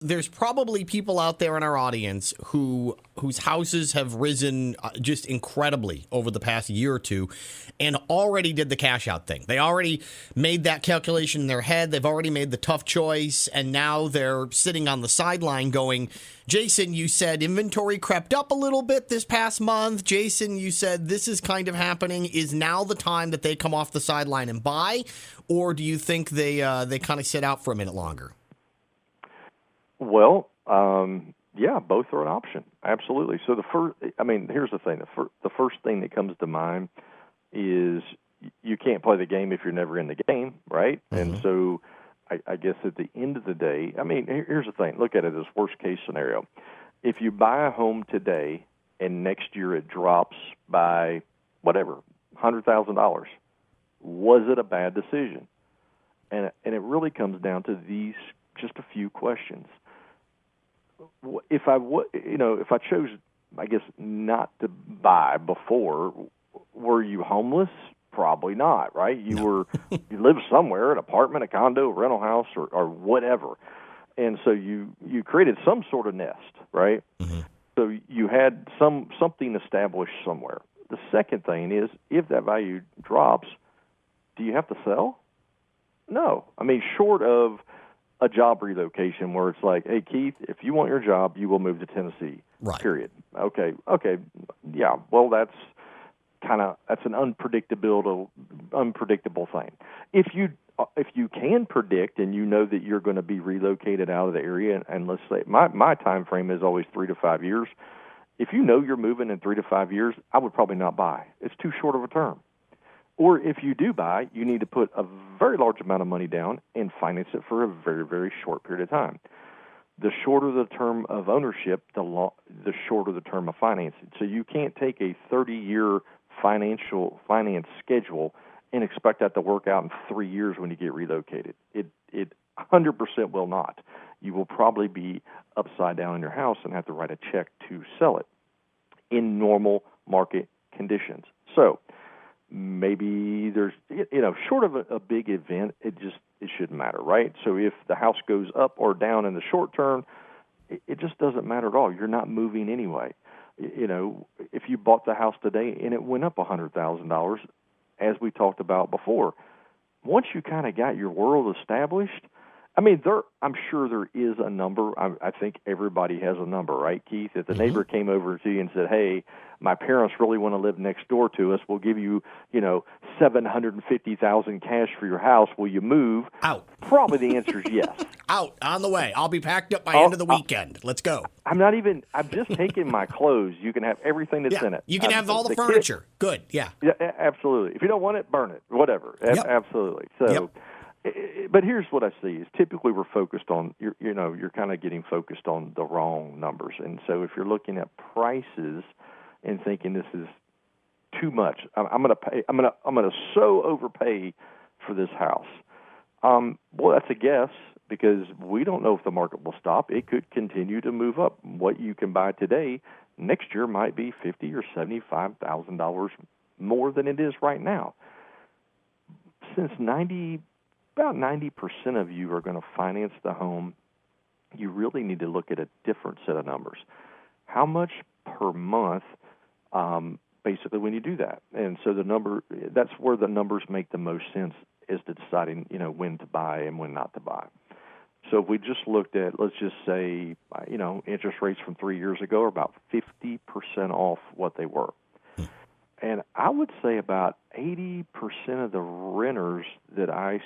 there's probably people out there in our audience whose houses have risen just incredibly over the past year or two and already did the cash out thing. They already made that calculation in their head. They've already made the tough choice, and now they're sitting on the sideline going, Jason, you said inventory crept up a little bit this past month. Jason, you said this is kind of happening. Is now the time that they come off the sideline and buy, or do you think they kind of sit out for a minute longer? Well, yeah, both are an option. Absolutely. So here's the thing. The first thing that comes to mind is you can't play the game if you're never in the game, right? Mm-hmm. And so I guess at the end of the day, here's the thing. Look at it as worst case scenario. If you buy a home today and next year it drops by whatever, $100,000, was it a bad decision? And it really comes down to these just a few questions. If I chose, I guess, not to buy before, were you homeless? Probably not, right? You lived somewhere, an apartment, a condo, a rental house, or whatever. And so you created some sort of nest, right? Mm-hmm. So you had something established somewhere. The second thing is, if that value drops, do you have to sell? No. Short of a job relocation where it's like, hey, Keith, if you want your job, you will move to Tennessee, right. Period. Okay, yeah, well, that's an unpredictable thing. If you can predict and you know that you're going to be relocated out of the area, and let's say my time frame is always 3 to 5 years. If you know you're moving in 3 to 5 years, I would probably not buy. It's too short of a term. Or if you do buy, you need to put a very large amount of money down and finance it for a very, very short period of time. The shorter the term of ownership, the shorter the term of financing. So you can't take a 30-year finance schedule and expect that to work out in 3 years when you get relocated. It 100% will not. You will probably be upside down in your house and have to write a check to sell it in normal market conditions. So maybe there's, short of a big event, it shouldn't matter, right? So if the house goes up or down in the short term, it just doesn't matter at all. You're not moving anyway. If you bought the house today and it went up $100,000, as we talked about before, once you kind of got your world established, I'm sure there is a number. I think everybody has a number, right, Keith? If the mm-hmm. neighbor came over to you and said, hey, my parents really want to live next door to us, we'll give you, $750,000 cash for your house. Will you move? Out. Probably the answer is yes. Out, on the way. I'll be packed up by end of the weekend. Let's go. I'm just taking my clothes. You can have everything that's in it. You can have all the furniture. Good, yeah. Yeah, absolutely. If you don't want it, burn it. Whatever. Yep. Absolutely. So. Yep. But here's what I see is typically we're focused on you're kind of getting focused on the wrong numbers, and so if you're looking at prices and thinking this is too much, I'm going to so overpay for this house. Well, that's a guess because we don't know if the market will stop. It could continue to move up. What you can buy today next year might be $50,000 or $75,000 more than it is right now. Since about 90% of you are going to finance the home, you really need to look at a different set of numbers. How much per month, basically, when you do that? And so that's where the numbers make the most sense as to deciding, when to buy and when not to buy. So if we just looked at, let's just say, interest rates from 3 years ago are about 50% off what they were. And I would say about 80% of the renters that I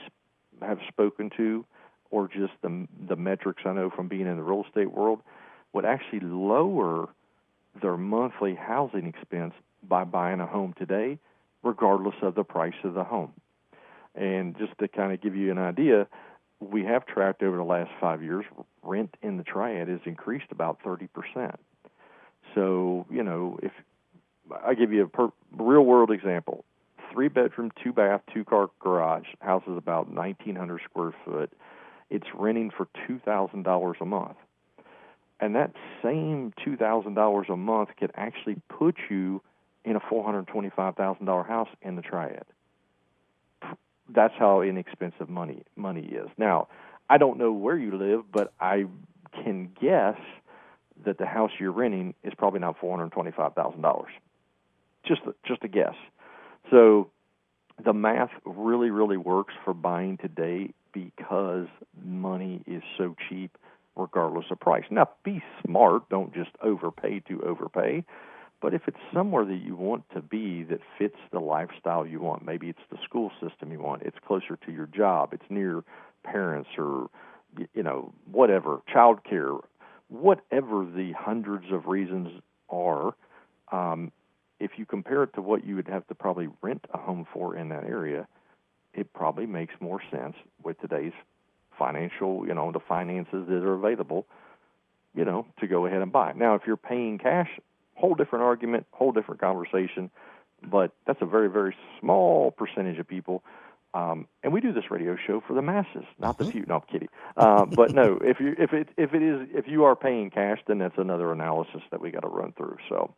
have spoken to, or just the metrics I know from being in the real estate world, would actually lower their monthly housing expense by buying a home today, regardless of the price of the home. And just to kind of give you an idea, we have tracked over the last 5 years, rent in the Triad has increased about 30%. So, if I give you a real-world example, 3-bedroom, 2-bath, 2-car garage. House is about 1,900 square foot. It's renting for $2,000 a month. And that same $2,000 a month could actually put you in a $425,000 house in the Triad. That's how inexpensive money is. Now, I don't know where you live, but I can guess that the house you're renting is probably not $425,000. Just a guess. So the math really, really works for buying today because money is so cheap regardless of price. Now, be smart. Don't just overpay to overpay. But if it's somewhere that you want to be that fits the lifestyle you want, maybe it's the school system you want, it's closer to your job, it's near parents or, whatever, childcare, whatever the hundreds of reasons are, if you compare it to what you would have to probably rent a home for in that area, it probably makes more sense with today's financial, the finances that are available, to go ahead and buy. Now, if you're paying cash, whole different argument, whole different conversation, but that's a very, very small percentage of people. And we do this radio show for the masses, not the few. No, I'm kidding. But no, if you are paying cash, then that's another analysis that we got to run through. So.